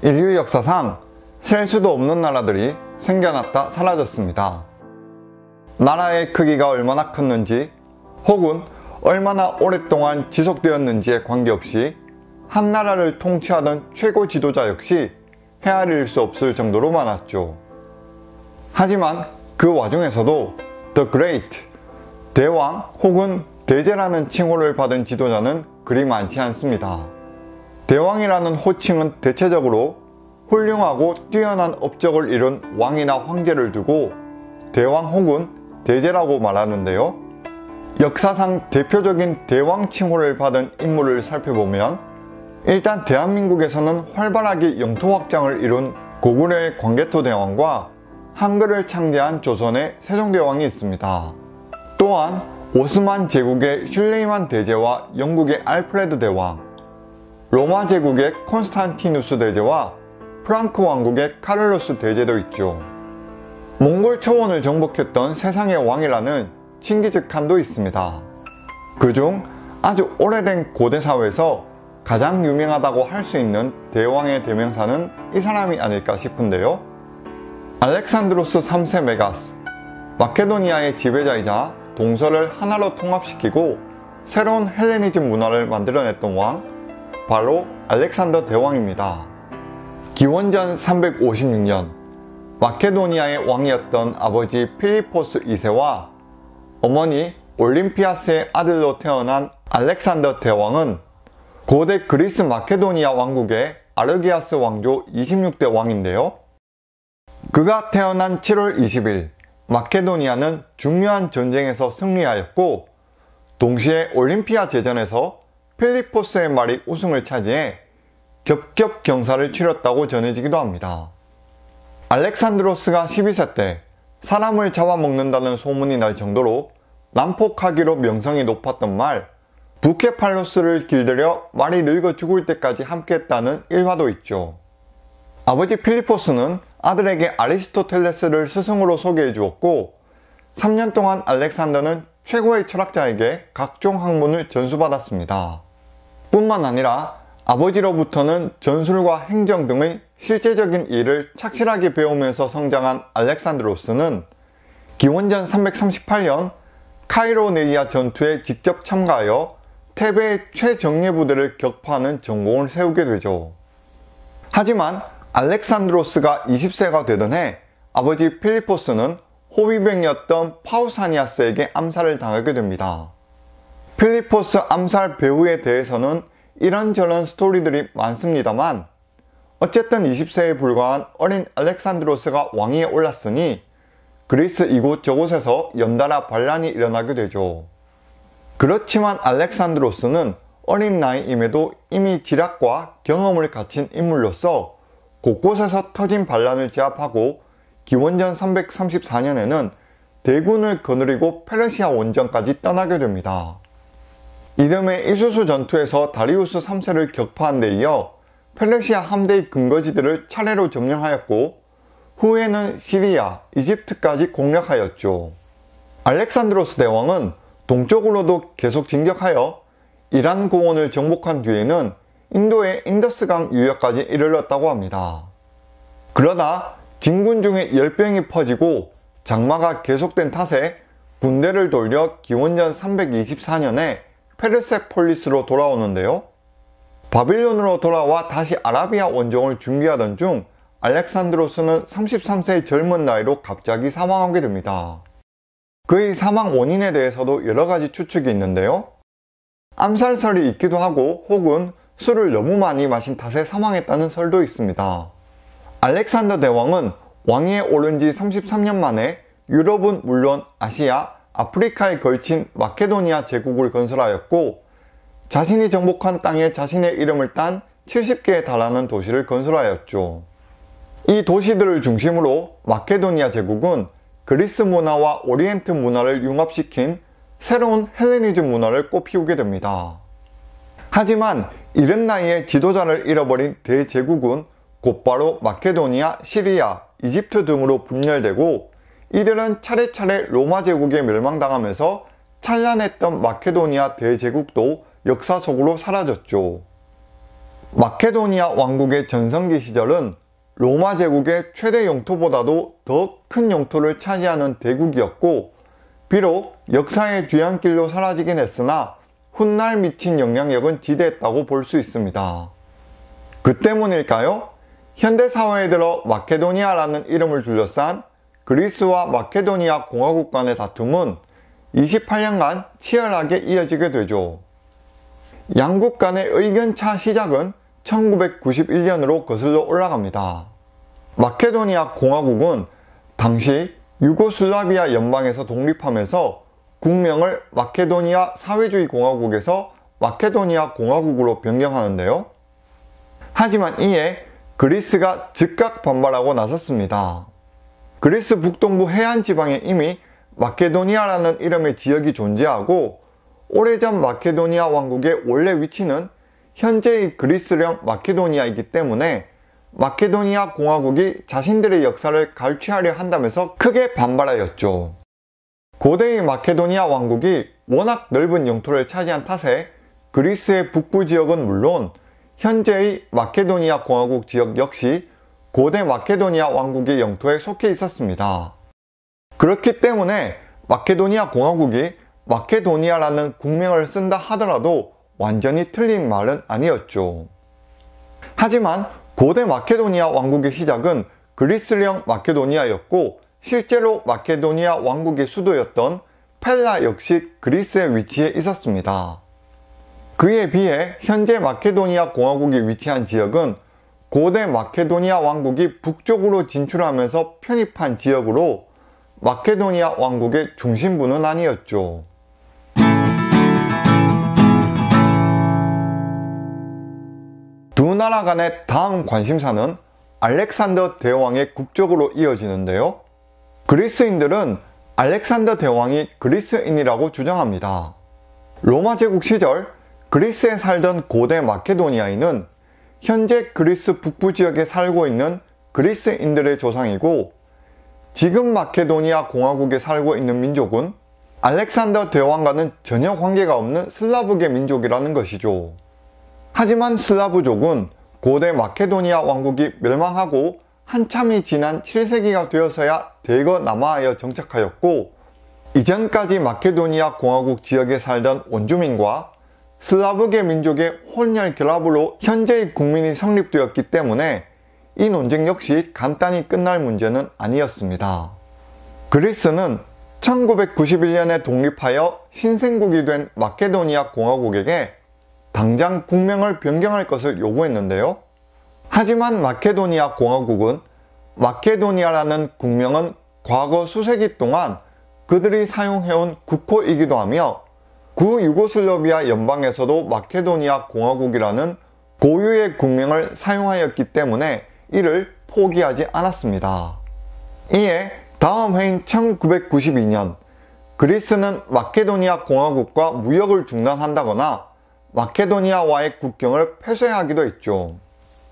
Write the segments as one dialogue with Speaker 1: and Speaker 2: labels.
Speaker 1: 인류 역사상 셀 수도 없는 나라들이 생겨났다 사라졌습니다. 나라의 크기가 얼마나 컸는지 혹은 얼마나 오랫동안 지속되었는지에 관계없이 한 나라를 통치하던 최고 지도자 역시 헤아릴 수 없을 정도로 많았죠. 하지만 그 와중에서도 The Great, 대왕 혹은 대제라는 칭호를 받은 지도자는 그리 많지 않습니다. 대왕이라는 호칭은 대체적으로 훌륭하고 뛰어난 업적을 이룬 왕이나 황제를 두고 대왕 혹은 대제라고 말하는데요. 역사상 대표적인 대왕 칭호를 받은 인물을 살펴보면 일단 대한민국에서는 활발하게 영토 확장을 이룬 고구려의 광개토 대왕과 한글을 창제한 조선의 세종대왕이 있습니다. 또한 오스만 제국의 슐레이만 대제와 영국의 알프레드 대왕, 로마 제국의 콘스탄티누스 대제와 프랑크 왕국의 카를로스 대제도 있죠. 몽골 초원을 정복했던 세상의 왕이라는 칭기즈칸도 있습니다. 그중 아주 오래된 고대 사회에서 가장 유명하다고 할 수 있는 대왕의 대명사는 이 사람이 아닐까 싶은데요. 알렉산드로스 3세 메가스, 마케도니아의 지배자이자 동서를 하나로 통합시키고 새로운 헬레니즘 문화를 만들어냈던 왕, 바로 알렉산더 대왕입니다. 기원전 356년 마케도니아의 왕이었던 아버지 필리포스 2세와 어머니 올림피아스의 아들로 태어난 알렉산더 대왕은 고대 그리스 마케도니아 왕국의 아르기아스 왕조 26대 왕인데요. 그가 태어난 7월 20일 마케도니아는 중요한 전쟁에서 승리하였고 동시에 올림피아 제전에서 필리포스의 말이 우승을 차지해 겹겹 경사를 치렀다고 전해지기도 합니다. 알렉산드로스가 12세 때 사람을 잡아먹는다는 소문이 날 정도로 난폭하기로 명성이 높았던 말 부케팔로스를 길들여 말이 늙어 죽을 때까지 함께했다는 일화도 있죠. 아버지 필리포스는 아들에게 아리스토텔레스를 스승으로 소개해 주었고 3년 동안 알렉산더는 최고의 철학자에게 각종 학문을 전수받았습니다. 뿐만 아니라 아버지로부터는 전술과 행정 등의 실제적인 일을 착실하게 배우면서 성장한 알렉산드로스는 기원전 338년 카이로네이아 전투에 직접 참가하여 테베의 최정예 부대를 격파하는 전공을 세우게 되죠. 하지만 알렉산드로스가 20세가 되던 해 아버지 필리포스는 호위병이었던 파우사니아스에게 암살을 당하게 됩니다. 필리포스 암살 배후에 대해서는 이런저런 스토리들이 많습니다만 어쨌든 20세에 불과한 어린 알렉산드로스가 왕위에 올랐으니 그리스 이곳저곳에서 연달아 반란이 일어나게 되죠. 그렇지만 알렉산드로스는 어린 나이임에도 이미 지략과 경험을 갖춘 인물로서 곳곳에서 터진 반란을 제압하고 기원전 334년에는 대군을 거느리고 페르시아 원정까지 떠나게 됩니다. 이듬해 이수수 전투에서 다리우스 3세를 격파한 데 이어 페르시아 함대의 근거지들을 차례로 점령하였고 후에는 시리아, 이집트까지 공략하였죠. 알렉산드로스 대왕은 동쪽으로도 계속 진격하여 이란 공원을 정복한 뒤에는 인도의 인더스강 유역까지 이르렀다고 합니다. 그러다 진군 중에 열병이 퍼지고 장마가 계속된 탓에 군대를 돌려 기원전 324년에 페르세폴리스로 돌아오는데요. 바빌론으로 돌아와 다시 아라비아 원정을 준비하던 중 알렉산드로스는 33세의 젊은 나이로 갑자기 사망하게 됩니다. 그의 사망 원인에 대해서도 여러가지 추측이 있는데요. 암살설이 있기도 하고 혹은 술을 너무 많이 마신 탓에 사망했다는 설도 있습니다. 알렉산더 대왕은 왕위에 오른 지 33년 만에 유럽은 물론 아시아, 아프리카에 걸친 마케도니아 제국을 건설하였고 자신이 정복한 땅에 자신의 이름을 딴 70개에 달하는 도시를 건설하였죠. 이 도시들을 중심으로 마케도니아 제국은 그리스 문화와 오리엔트 문화를 융합시킨 새로운 헬레니즘 문화를 꽃피우게 됩니다. 하지만 이른 나이에 지도자를 잃어버린 대제국은 곧바로 마케도니아, 시리아, 이집트 등으로 분열되고 이들은 차례차례 로마 제국에 멸망당하면서 찬란했던 마케도니아 대제국도 역사 속으로 사라졌죠. 마케도니아 왕국의 전성기 시절은 로마 제국의 최대 영토보다도 더 큰 영토를 차지하는 대국이었고, 비록 역사의 뒤안길로 사라지긴 했으나 훗날 미친 영향력은 지대했다고 볼 수 있습니다. 그 때문일까요? 현대사회에 들어 마케도니아라는 이름을 둘러싼 그리스와 마케도니아 공화국 간의 다툼은 28년간 치열하게 이어지게 되죠. 양국 간의 의견차 시작은 1991년으로 거슬러 올라갑니다. 마케도니아 공화국은 당시 유고슬라비아 연방에서 독립하면서 국명을 마케도니아 사회주의 공화국에서 마케도니아 공화국으로 변경하는데요. 하지만 이에 그리스가 즉각 반발하고 나섰습니다. 그리스 북동부 해안 지방에 이미 마케도니아라는 이름의 지역이 존재하고, 오래전 마케도니아 왕국의 원래 위치는 현재의 그리스령 마케도니아이기 때문에 마케도니아 공화국이 자신들의 역사를 갈취하려 한다면서 크게 반발하였죠. 고대의 마케도니아 왕국이 워낙 넓은 영토를 차지한 탓에 그리스의 북부 지역은 물론 현재의 마케도니아 공화국 지역 역시 고대 마케도니아 왕국의 영토에 속해 있었습니다. 그렇기 때문에 마케도니아 공화국이 마케도니아라는 국명을 쓴다 하더라도 완전히 틀린 말은 아니었죠. 하지만 고대 마케도니아 왕국의 시작은 그리스령 마케도니아였고, 실제로 마케도니아 왕국의 수도였던 펠라 역시 그리스의 위치에 있었습니다. 그에 비해 현재 마케도니아 공화국이 위치한 지역은 고대 마케도니아 왕국이 북쪽으로 진출하면서 편입한 지역으로 마케도니아 왕국의 중심부는 아니었죠. 두 나라 간의 다음 관심사는 알렉산더 대왕의 국적으로 이어지는데요. 그리스인들은 알렉산더 대왕이 그리스인이라고 주장합니다. 로마 제국 시절 그리스에 살던 고대 마케도니아인은 현재 그리스 북부 지역에 살고 있는 그리스인들의 조상이고, 지금 마케도니아 공화국에 살고 있는 민족은 알렉산더 대왕과는 전혀 관계가 없는 슬라브계 민족이라는 것이죠. 하지만 슬라브족은 고대 마케도니아 왕국이 멸망하고 한참이 지난 7세기가 되어서야 대거 남아하여 정착하였고, 이전까지 마케도니아 공화국 지역에 살던 원주민과 슬라브계 민족의 혼혈 결합으로 현재의 국민이 성립되었기 때문에 이 논쟁 역시 간단히 끝날 문제는 아니었습니다. 그리스는 1991년에 독립하여 신생국이 된 마케도니아 공화국에게 당장 국명을 변경할 것을 요구했는데요. 하지만 마케도니아 공화국은 마케도니아라는 국명은 과거 수세기 동안 그들이 사용해온 국호이기도 하며, 구유고슬라비아 연방에서도 마케도니아 공화국이라는 고유의 국명을 사용하였기 때문에 이를 포기하지 않았습니다. 이에 다음 해인 1992년 그리스는 마케도니아 공화국과 무역을 중단한다거나 마케도니아와의 국경을 폐쇄하기도 했죠.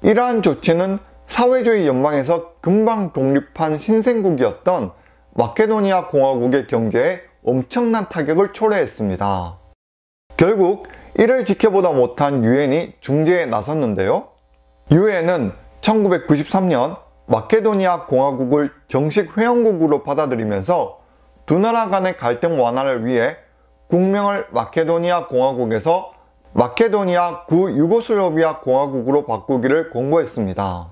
Speaker 1: 이러한 조치는 사회주의 연방에서 금방 독립한 신생국이었던 마케도니아 공화국의 경제에 엄청난 타격을 초래했습니다. 결국 이를 지켜보다 못한 유엔이 중재에 나섰는데요. 유엔은 1993년 마케도니아 공화국을 정식 회원국으로 받아들이면서 두 나라 간의 갈등 완화를 위해 국명을 마케도니아 공화국에서 마케도니아 구유고슬라비아 공화국으로 바꾸기를 권고했습니다.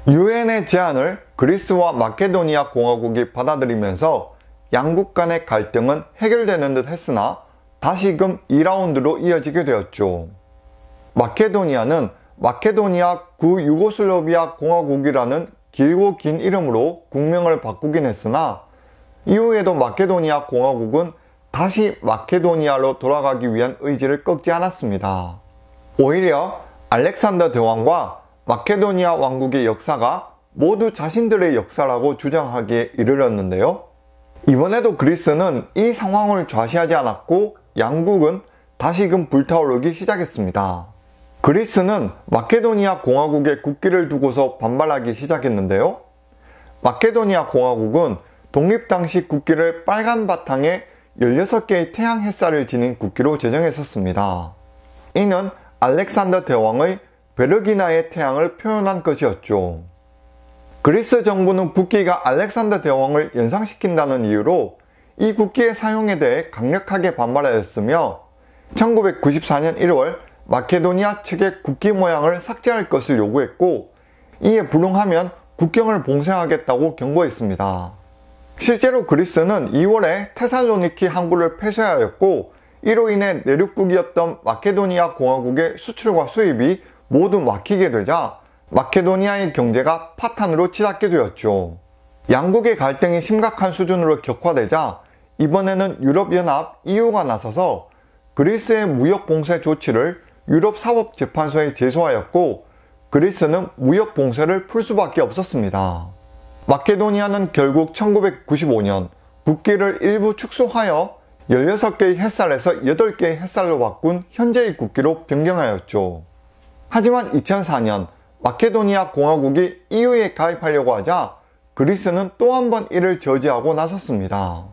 Speaker 1: 유엔의 제안을 그리스와 마케도니아 공화국이 받아들이면서 양국 간의 갈등은 해결되는 듯 했으나 다시금 2라운드로 이어지게 되었죠. 마케도니아는 마케도니아 구유고슬라비아 공화국이라는 길고 긴 이름으로 국명을 바꾸긴 했으나, 이후에도 마케도니아 공화국은 다시 마케도니아로 돌아가기 위한 의지를 꺾지 않았습니다. 오히려 알렉산더 대왕과 마케도니아 왕국의 역사가 모두 자신들의 역사라고 주장하기에 이르렀는데요. 이번에도 그리스는 이 상황을 좌시하지 않았고 양국은 다시금 불타오르기 시작했습니다. 그리스는 마케도니아 공화국의 국기를 두고서 반발하기 시작했는데요. 마케도니아 공화국은 독립 당시 국기를 빨간 바탕에 16개의 태양 햇살을 지닌 국기로 제정했었습니다. 이는 알렉산더 대왕의 베르기나의 태양을 표현한 것이었죠. 그리스 정부는 국기가 알렉산더 대왕을 연상시킨다는 이유로 이 국기의 사용에 대해 강력하게 반발하였으며 1994년 1월 마케도니아 측의 국기 모양을 삭제할 것을 요구했고, 이에 불응하면 국경을 봉쇄하겠다고 경고했습니다. 실제로 그리스는 2월에 테살로니키 항구를 폐쇄하였고, 이로 인해 내륙국이었던 마케도니아 공화국의 수출과 수입이 모두 막히게 되자 마케도니아의 경제가 파탄으로 치닫게 되었죠. 양국의 갈등이 심각한 수준으로 격화되자 이번에는 유럽연합 EU가 나서서 그리스의 무역 봉쇄 조치를 유럽사법재판소에 제소하였고, 그리스는 무역 봉쇄를 풀 수밖에 없었습니다. 마케도니아는 결국 1995년 국기를 일부 축소하여 16개의 햇살에서 8개의 햇살로 바꾼 현재의 국기로 변경하였죠. 하지만 2004년 마케도니아 공화국이 EU에 가입하려고 하자 그리스는 또 한 번 이를 저지하고 나섰습니다.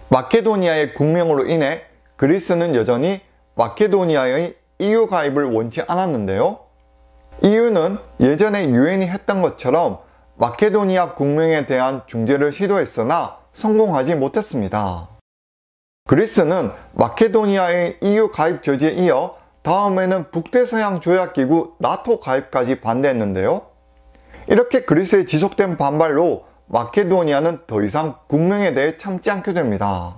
Speaker 1: 마케도니아의 국명으로 인해 그리스는 여전히 마케도니아의 EU 가입을 원치 않았는데요. EU는 예전에 유엔이 했던 것처럼 마케도니아 국명에 대한 중재를 시도했으나 성공하지 못했습니다. 그리스는 마케도니아의 EU 가입 저지에 이어 다음에는 북대서양 조약기구 나토 가입까지 반대했는데요. 이렇게 그리스의 지속된 반발로 마케도니아는 더 이상 국명에 대해 참지 않게 됩니다.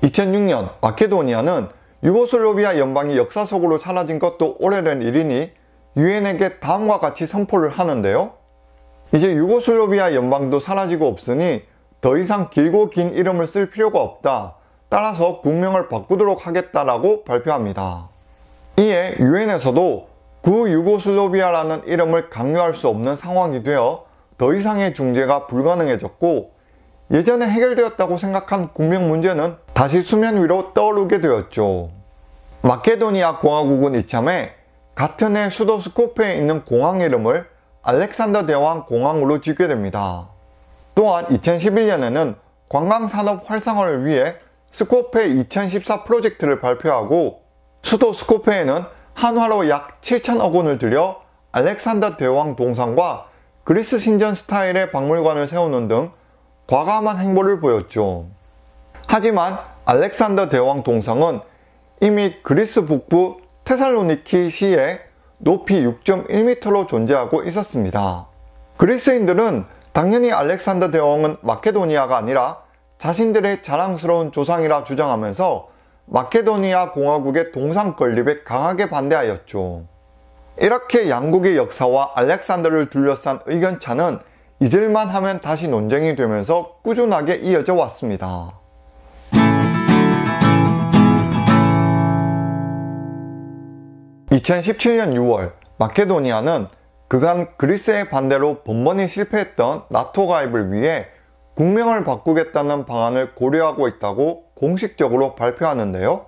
Speaker 1: 2006년 마케도니아는 유고슬라비아 연방이 역사 속으로 사라진 것도 오래된 일이니 유엔에게 다음과 같이 선포를 하는데요. 이제 유고슬라비아 연방도 사라지고 없으니 더 이상 길고 긴 이름을 쓸 필요가 없다. 따라서 국명을 바꾸도록 하겠다라고 발표합니다. 이에 유엔에서도 구유고슬라비아라는 이름을 강요할 수 없는 상황이 되어 더 이상의 중재가 불가능해졌고, 예전에 해결되었다고 생각한 국명 문제는 다시 수면 위로 떠오르게 되었죠. 마케도니아 공화국은 이참에 같은 해 수도 스코페에 있는 공항 이름을 알렉산더 대왕 공항으로 짓게 됩니다. 또한 2011년에는 관광산업 활성화를 위해 스코페 2014 프로젝트를 발표하고, 수도 스코페에는 한화로 약 7천억 원을 들여 알렉산더 대왕 동상과 그리스 신전 스타일의 박물관을 세우는 등 과감한 행보를 보였죠. 하지만 알렉산더 대왕 동상은 이미 그리스 북부 테살로니키 시에 높이 6.1m로 존재하고 있었습니다. 그리스인들은 당연히 알렉산더 대왕은 마케도니아가 아니라 자신들의 자랑스러운 조상이라 주장하면서 마케도니아 공화국의 동상 건립에 강하게 반대하였죠. 이렇게 양국의 역사와 알렉산더를 둘러싼 의견차는 잊을만 하면 다시 논쟁이 되면서 꾸준하게 이어져 왔습니다. (2017년 6월) 마케도니아는 그간 그리스의 반대로 번번이 실패했던 나토 가입을 위해 국명을 바꾸겠다는 방안을 고려하고 있다고 공식적으로 발표하는데요.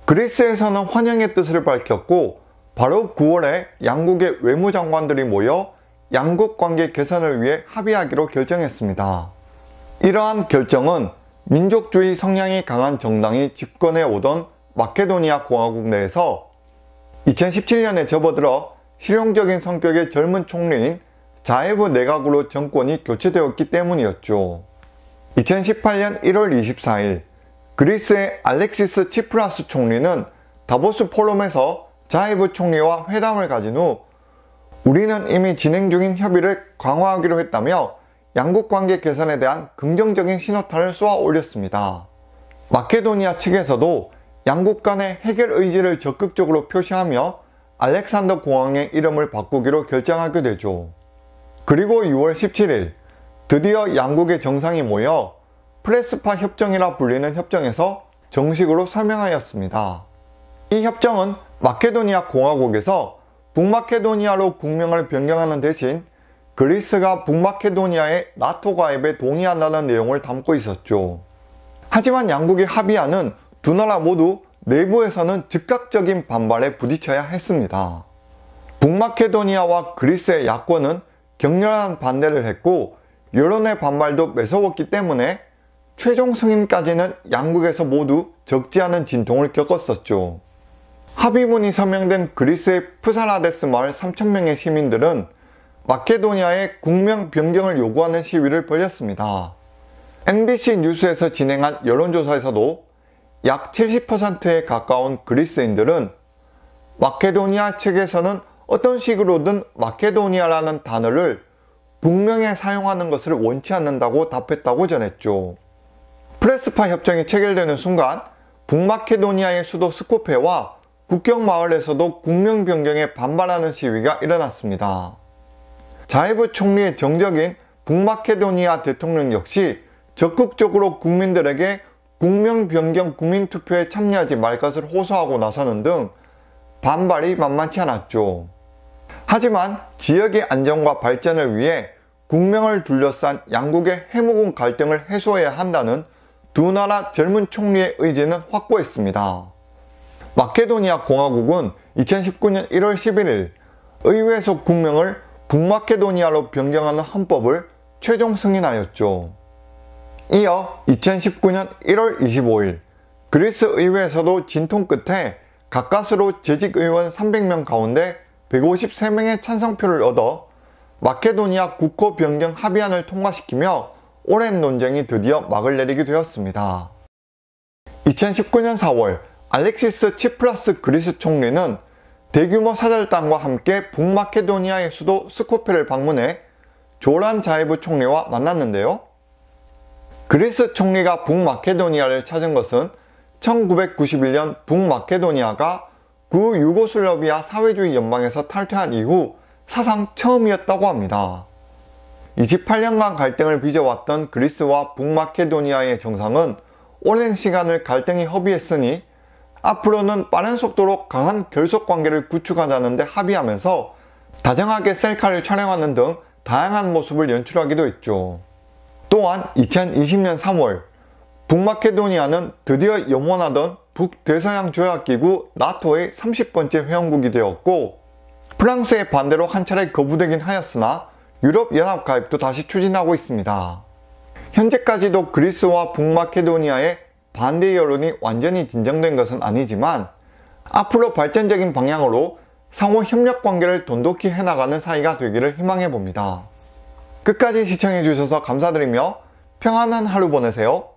Speaker 1: 그리스에서는 환영의 뜻을 밝혔고, 바로 9월에 양국의 외무장관들이 모여 양국 관계 개선을 위해 합의하기로 결정했습니다. 이러한 결정은 민족주의 성향이 강한 정당이 집권해 오던 마케도니아 공화국 내에서 2017년에 접어들어 실용적인 성격의 젊은 총리인 자에브 내각으로 정권이 교체되었기 때문이었죠. 2018년 1월 24일 그리스의 알렉시스 치프라스 총리는 다보스 포럼에서 자에브 총리와 회담을 가진 후 우리는 이미 진행 중인 협의를 강화하기로 했다며 양국 관계 개선에 대한 긍정적인 신호탄을 쏘아 올렸습니다. 마케도니아 측에서도 양국 간의 해결 의지를 적극적으로 표시하며 알렉산더 공항의 이름을 바꾸기로 결정하게 되죠. 그리고 6월 17일 드디어 양국의 정상이 모여 프레스파 협정이라 불리는 협정에서 정식으로 서명하였습니다. 이 협정은 마케도니아 공화국에서 북마케도니아로 국명을 변경하는 대신 그리스가 북마케도니아의 나토 가입에 동의한다는 내용을 담고 있었죠. 하지만 양국의 합의안은 두 나라 모두 내부에서는 즉각적인 반발에 부딪혀야 했습니다. 북마케도니아와 그리스의 야권은 격렬한 반대를 했고 여론의 반발도 매서웠기 때문에 최종 승인까지는 양국에서 모두 적지 않은 진통을 겪었었죠. 합의문이 서명된 그리스의 프사라데스 마을 3,000명의 시민들은 마케도니아의 국명 변경을 요구하는 시위를 벌였습니다. MBC 뉴스에서 진행한 여론조사에서도 약 70%에 가까운 그리스인들은 마케도니아 측에서는 어떤 식으로든 마케도니아라는 단어를 북명에 사용하는 것을 원치 않는다고 답했다고 전했죠. 프레스파 협정이 체결되는 순간 북마케도니아의 수도 스코페와 국경 마을에서도 국명 변경에 반발하는 시위가 일어났습니다. 자이브 총리의 정적인 북마케도니아 대통령 역시 적극적으로 국민들에게 국명 변경 국민투표에 참여하지 말 것을 호소하고 나서는 등 반발이 만만치 않았죠. 하지만 지역의 안정과 발전을 위해 국명을 둘러싼 양국의 해묵은 갈등을 해소해야 한다는 두 나라 젊은 총리의 의지는 확고했습니다. 마케도니아 공화국은 2019년 1월 11일 의회에서 국명을 북마케도니아로 변경하는 헌법을 최종 승인하였죠. 이어 2019년 1월 25일 그리스 의회에서도 진통 끝에 가까스로 재직 의원 300명 가운데 153명의 찬성표를 얻어 마케도니아 국호 변경 합의안을 통과시키며 오랜 논쟁이 드디어 막을 내리게 되었습니다. 2019년 4월 알렉시스 치프라스 그리스 총리는 대규모 사절단과 함께 북마케도니아의 수도 스코페를 방문해 조란 자이브 총리와 만났는데요. 그리스 총리가 북마케도니아를 찾은 것은 1991년 북마케도니아가 구유고슬라비아 사회주의 연방에서 탈퇴한 이후 사상 처음이었다고 합니다. 28년간 갈등을 빚어왔던 그리스와 북마케도니아의 정상은 오랜 시간을 갈등이 허비했으니 앞으로는 빠른 속도로 강한 결속 관계를 구축하자는 데 합의하면서 다정하게 셀카를 촬영하는 등 다양한 모습을 연출하기도 했죠. 또한 2020년 3월 북마케도니아는 드디어 염원하던 북대서양 조약기구 나토의 30번째 회원국이 되었고 프랑스의 반대로 한 차례 거부되긴 하였으나 유럽연합 가입도 다시 추진하고 있습니다. 현재까지도 그리스와 북마케도니아의 반대 여론이 완전히 진정된 것은 아니지만 앞으로 발전적인 방향으로 상호 협력 관계를 돈독히 해나가는 사이가 되기를 희망해 봅니다. 끝까지 시청해 주셔서 감사드리며 평안한 하루 보내세요.